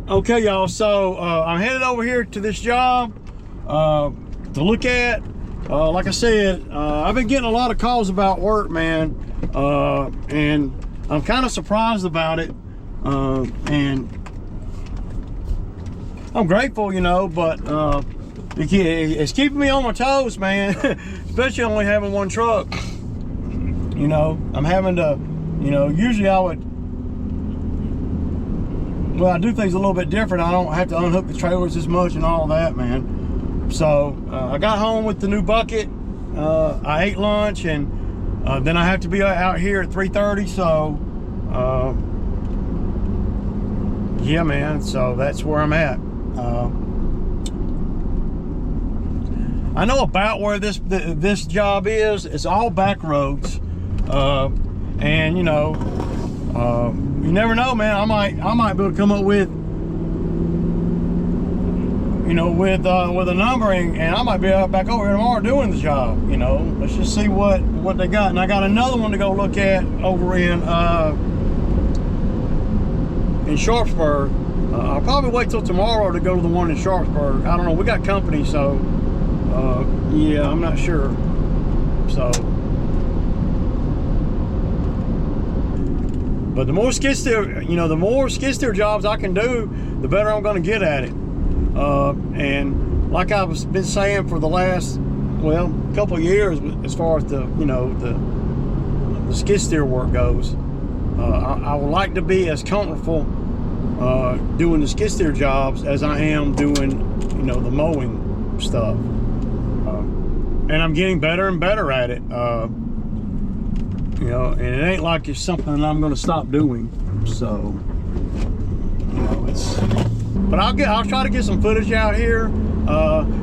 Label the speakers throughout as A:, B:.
A: Okay, y'all, so I'm headed over here to this job to look at. Like I said, I've been getting a lot of calls about work, man, and I'm kind of surprised about it, and I'm grateful, you know, but it's keeping me on my toes, man. Especially only having one truck. You know, I'm having to, you know, usually I do things a little bit different. I don't have to unhook the trailers as much and all that, man. So I got home with the new bucket. I ate lunch, and then I have to be out here at 3:30. So yeah, man. So that's where I'm at. I know about where this job is. It's all back roads, and you know. You never know, man. I might be able to come up with, you know, with a numbering, and I might be back over here tomorrow doing the job. You know, let's just see what they got. And I got another one to go look at over in Sharpsburg. I'll probably wait till tomorrow to go to the one in Sharpsburg. I don't know. We got company, so yeah, I'm not sure. So. But the more skid steer, you know, the more skid steer jobs I can do, the better I'm going to get at it. And like I've been saying for the last, well, couple of years, as far as the, you know, the skid steer work goes, I would like to be as comfortable doing the skid steer jobs as I am doing, you know, the mowing stuff. And I'm getting better and better at it. You know, and it ain't like it's something I'm going to stop doing. So, you know, it's. But I'll try to get some footage out here.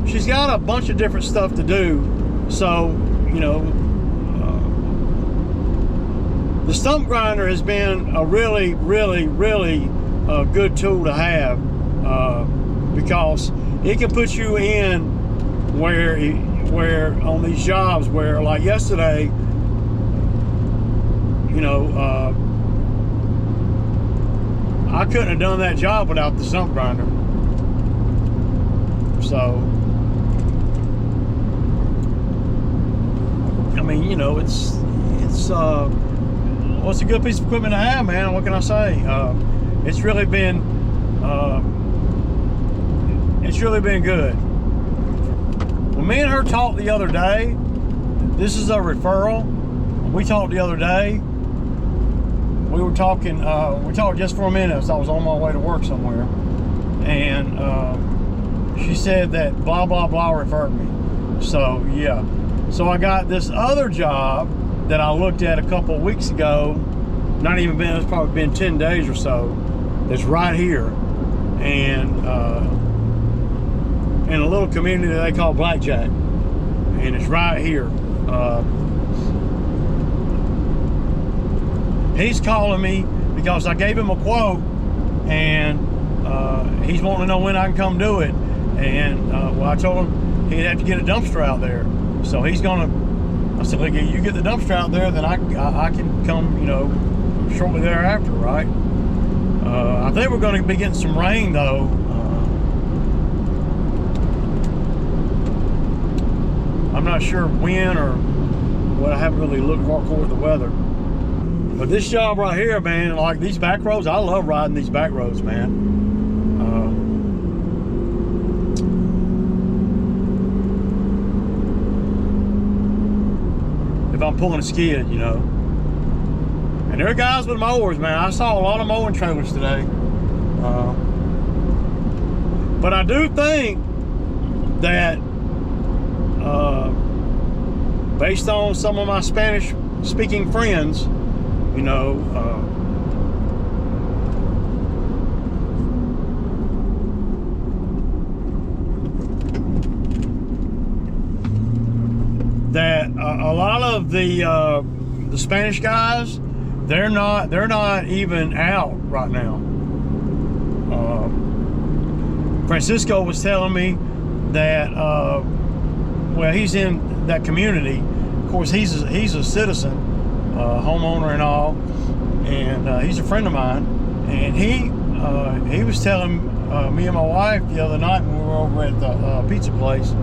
A: She's got a bunch of different stuff to do. So, you know, the stump grinder has been a really, really, really good tool to have, because it can put you in where on these jobs where, like yesterday. You know, I couldn't have done that job without the stump grinder. So, I mean, you know, it's well, it's a good piece of equipment to have, man. What can I say? It's really been good. When me and her talked the other day, this is a referral. We talked the other day. We were talking, we talked just for a minute, so I was on my way to work somewhere. And she said that blah, blah, blah referred me. So, yeah. So I got this other job that I looked at a couple of weeks ago. Not even been, it's probably been 10 days or so. It's right here. And in a little community that they call Blackjack. And it's right here. He's calling me because I gave him a quote, and he's wanting to know when I can come do it. And well, I told him he'd have to get a dumpster out there. So he's gonna. I said, look, you get the dumpster out there, then I can come, you know, shortly thereafter, right? I think we're going to be getting some rain though. I'm not sure when or what. I haven't really looked hardcore at the weather. But this job right here, man, like these back roads, I love riding these back roads, man. If I'm pulling a skid, you know. And there are guys with mowers, man. I saw a lot of mowing trailers today. But I do think that, based on some of my Spanish-speaking friends, you know, that a lot of the Spanish guys, they're not even out right now. Francisco was telling me that well, he's in that community. Of course, he's a citizen. Homeowner and all, and he's a friend of mine, and he he was telling me and my wife the other night when we were over at the pizza place.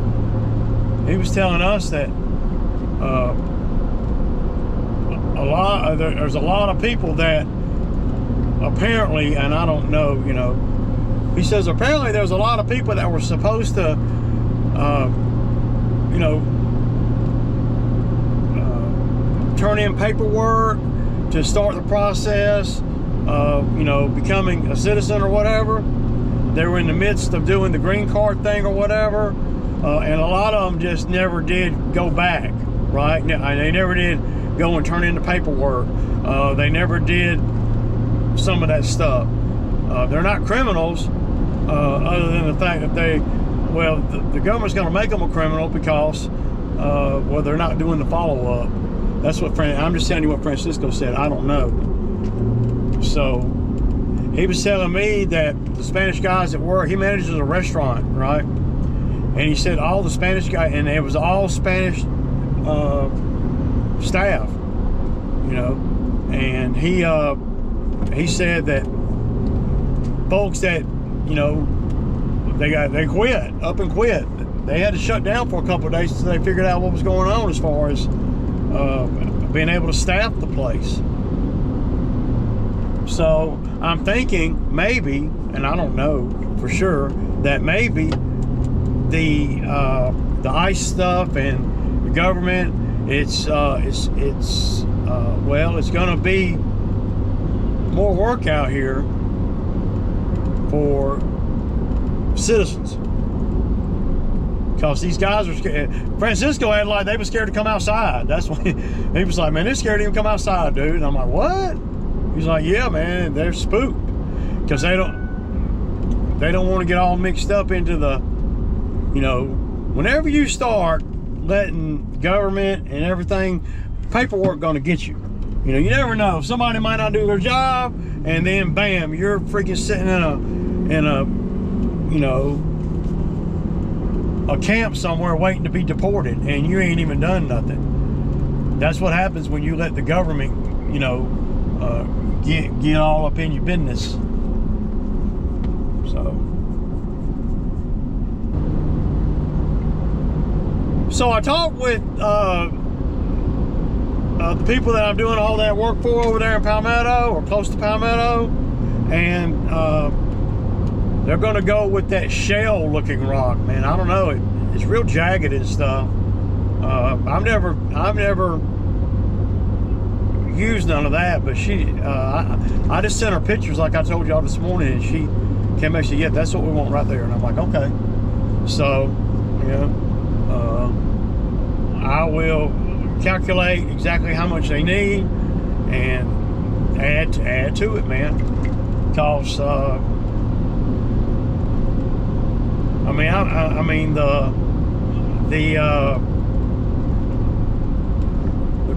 A: He was telling us that there's a lot of people that apparently, and I don't know, you know, he says apparently there's a lot of people that were supposed to, you know, turn in paperwork to start the process of, you know, becoming a citizen or whatever. They were in the midst of doing the green card thing or whatever, and a lot of them just never did go back, right? They never did go and turn in the paperwork. They never did some of that stuff. They're not criminals, other than the fact that the government's going to make them a criminal because, well, they're not doing the follow-up. That's what I'm just telling you what Francisco said. I don't know. So he was telling me that the Spanish guys at work, he manages a restaurant, right? And he said all the Spanish guys, and it was all Spanish staff, you know. And he said that folks that, you know, they quit, up and quit. They had to shut down for a couple of days until they figured out what was going on as far as being able to staff the place. So I'm thinking maybe, and I don't know for sure, that maybe the ICE stuff and the government, it's going to be more work out here for citizens. Because these guys are scared. Francisco had like they were scared to come outside. That's why he was like, man, they're scared to even come outside, dude. And I'm like, what? He's like, yeah, man, they're spooked because they don't want to get all mixed up into the, you know, whenever you start letting government and everything, paperwork going to get you. You know, you never know. Somebody might not do their job, and then bam, you're freaking sitting in a, you know, a camp somewhere waiting to be deported, and you ain't even done nothing. That's what happens when you let the government, you know, get all up in your business. So I talked with the people that I'm doing all that work for over there in Palmetto or close to Palmetto, and they're going to go with that shell looking rock, man. I don't know, it's real jagged and stuff. I've never used none of that, but I just sent her pictures like I told y'all this morning, and she came back and said, yeah, that's what we want right there. And I'm like, okay. So, yeah, I will calculate exactly how much they need and add to it, man. Because I mean the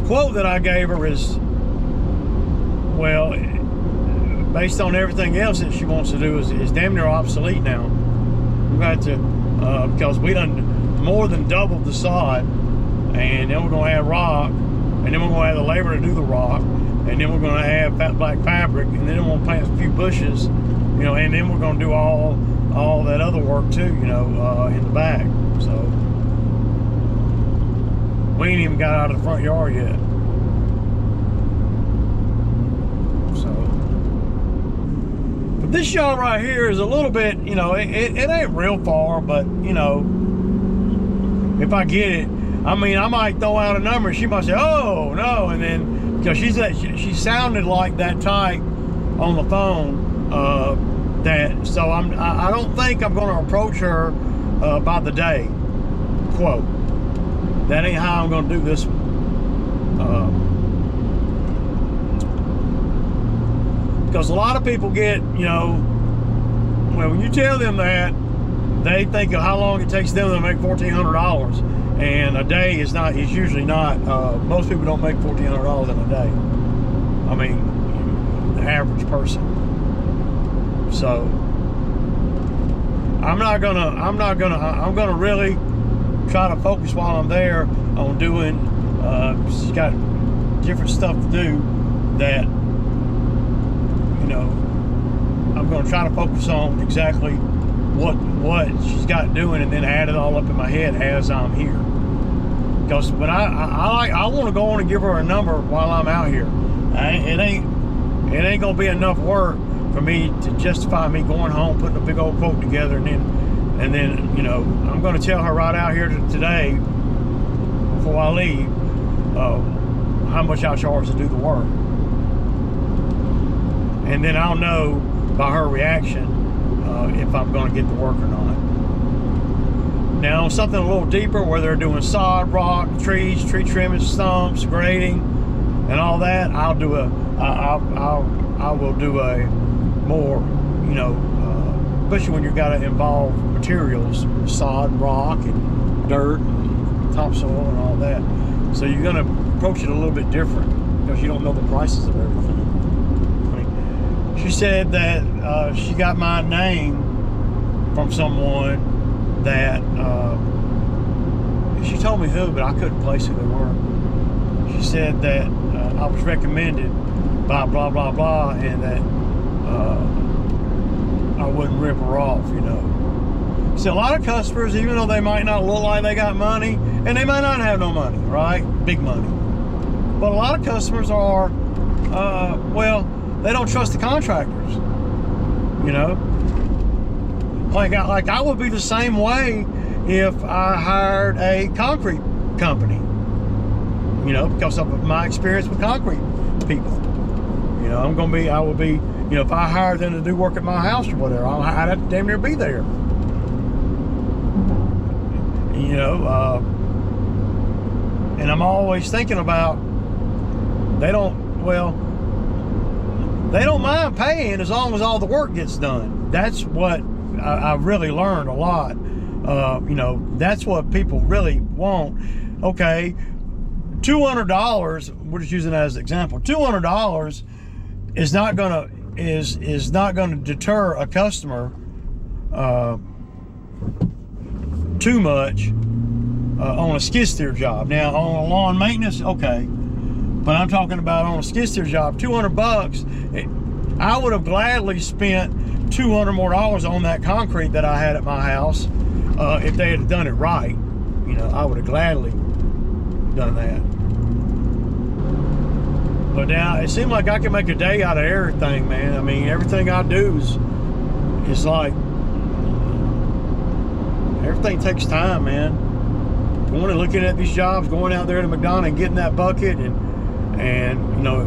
A: quote that I gave her is, well, based on everything else that she wants to do is damn near obsolete now. We've got to because we done more than doubled the sod, and then we're going to add rock, and then we're going to have the labor to do the rock, and then we're going to have fat black fabric, and then we're going to plant a few bushes, you know, and then we're going to do all that other work too, you know, in the back. So we ain't even got out of the front yard yet. So, but this yard right here is a little bit, you know, it ain't real far, but you know, if I get it, I mean, I might throw out a number and she might say, oh no, and then because she sounded like that tight on the phone, so I don't think I'm going to approach her by the day, quote. That ain't how I'm going to do this one. Because a lot of people get, you know, well, when you tell them that, they think of how long it takes them to make $1,400, and a day is usually not. Most people don't make $1,400 in a day. I mean, the average person. So I'm gonna really try to focus while I'm there on doing. She's got different stuff to do that, you know, I'm going to try to focus on exactly what she's got doing, and then add it all up in my head as I'm here. Because when I want to go on and give her a number while I'm out here. It ain't gonna be enough work for me to justify me going home, putting a big old quote together, and then you know, I'm gonna tell her right out here today before I leave how much I charge to do the work, and then I'll know by her reaction if I'm gonna get the work or not. Now, something a little deeper where they're doing sod, rock, trees, tree trimming, stumps, grading, and all that, I will do a more, you know, especially when you've got to involve materials, sod, rock, and dirt, and topsoil, and all that. So you're going to approach it a little bit different because you don't know the prices of everything. I mean, she said that she got my name from someone that she told me who, but I couldn't place who they were. She said that I was recommended by blah blah blah, and that I wouldn't rip her off, you know. So a lot of customers, even though they might not look like they got money, and they might not have no money, right? Big money. But a lot of customers are, well, they don't trust the contractors, you know. Like I would be the same way if I hired a concrete company, you know, because of my experience with concrete people. You know, I would be, you know, if I hired them to do work at my house or whatever, I'd have to damn near be there. You know, and I'm always thinking about, they don't mind paying as long as all the work gets done. That's what I've really learned a lot. You know, that's what people really want. Okay, $200, we're just using that as an example. $200 is not gonna deter a customer too much on a skid steer job. Now on a lawn maintenance, okay, but I'm talking about on a skid steer job, $200. I would have gladly spent $200 more on that concrete that I had at my house if they had done it right. You know, I would have gladly done that. But now it seems like I can make a day out of everything, man. I mean, everything I do is like, everything takes time, man. Going and looking at these jobs, going out there to McDonough and getting that bucket, and you know,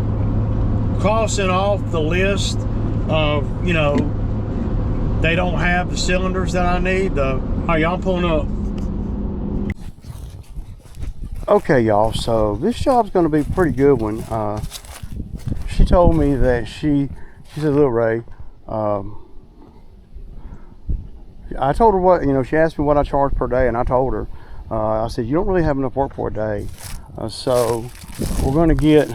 A: crossing off the list of, you know, they don't have the cylinders that I need. Are y'all pulling up? Okay, y'all, so this job's going to be a pretty good one. She told me that she said, look, Ray, I told her what, you know, she asked me what I charge per day, and I told her, I said, you don't really have enough work for a day. So we're going to get,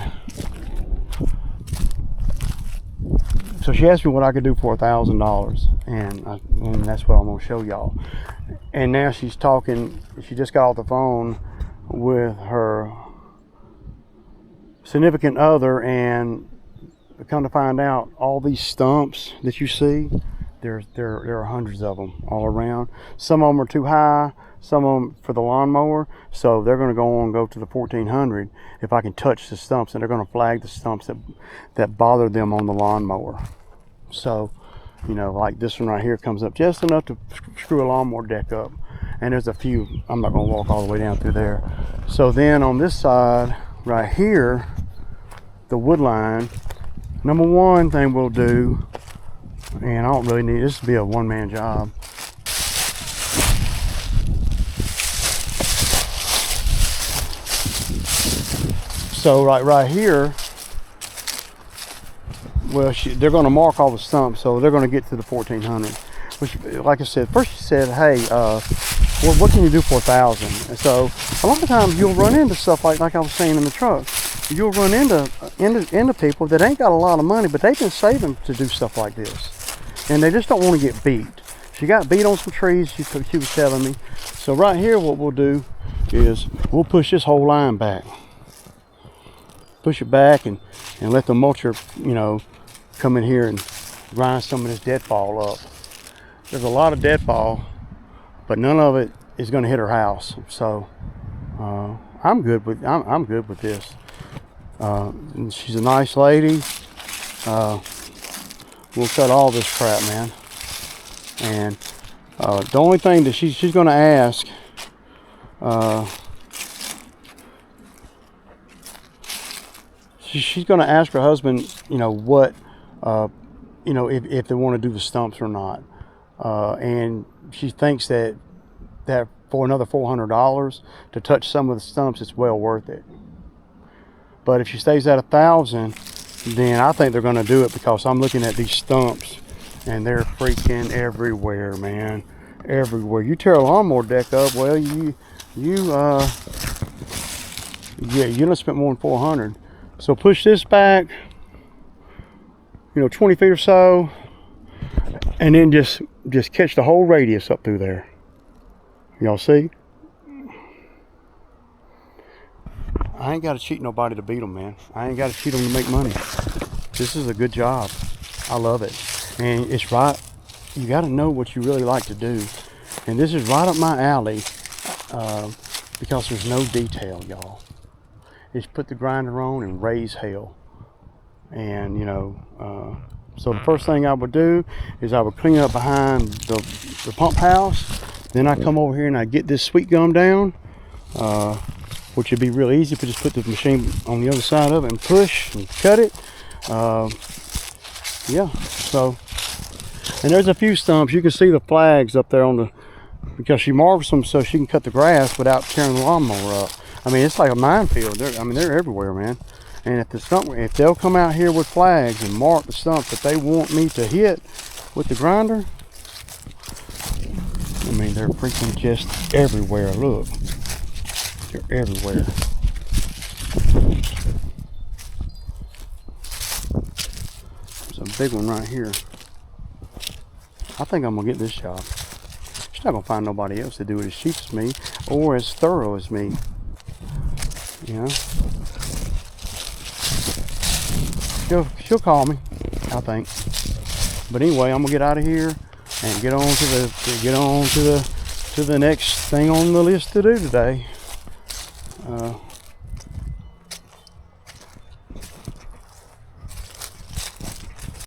A: so she asked me what I could do for $1,000, and that's what I'm going to show y'all. And now she's talking, she just got off the phone with her significant other, and come to find out, all these stumps that you see, there are hundreds of them all around. Some of them are too high, some of them for the lawnmower, so they're going to go to the 1400 if I can touch the stumps, and they're going to flag the stumps that bother them on the lawnmower. So, you know, like this one right here comes up just enough to screw a lawnmower deck up. And there's a few, I'm not going to walk all the way down through there. So then on this side right here, the wood line, number one thing we'll do, and I don't really need this to be a one-man job. So right here, well, they're going to mark all the stumps, so they're going to get to the 1400. Which, like I said, first she said, hey, what can you do for $1,000? And so a lot of times you'll run into stuff like I was saying in the truck. You'll run into people that ain't got a lot of money, but they've been saving to do stuff like this, and they just don't want to get beat. She got beat on some trees, she was telling me. So right here, what we'll do is we'll push this whole line back. Push it back and let the mulcher, you know, come in here and grind some of this deadfall up. There's a lot of deadfall, but none of it is going to hit her house. So I'm good with this. And she's a nice lady. We'll cut all this crap, man. And the only thing that she's going to ask, she's going to ask her husband, what, if they want to do the stumps or not. And she thinks that for another $400 to touch some of the stumps, it's well worth it. But if she stays at $1,000, then I think they're going to do it, because I'm looking at these stumps and they're freaking everywhere, man. Everywhere. You tear a lawnmower deck up, well, you done spent more than $400. So push this back, 20 feet or so, and then just catch the whole radius up through there. Y'all see? I ain't got to cheat nobody to beat them, man. I ain't got to cheat them to make money. This is a good job. I love it. And it's right. You got to know what you really like to do. And this is right up my alley, because there's no detail, y'all. It's put the grinder on and raise hell. And, so the first thing I would do is I would clean up behind the pump house. Then I come over here and I get this sweet gum down, which would be real easy if we just put the machine on the other side of it and push and cut it. Yeah, so, and there's a few stumps. You can see the flags up there because she marks them so she can cut the grass without tearing the lawnmower up. I mean, it's like a minefield. They're everywhere, man. And if they'll come out here with flags and mark the stumps that they want me to hit with the grinder, they're freaking just everywhere. Look, they're everywhere. There's a big one right here. I think I'm gonna get this job. She's not gonna find nobody else to do it as cheap as me or as thorough as me. She'll call me, I think. But anyway, I'm gonna get out of here and get on to the next thing on the list to do today.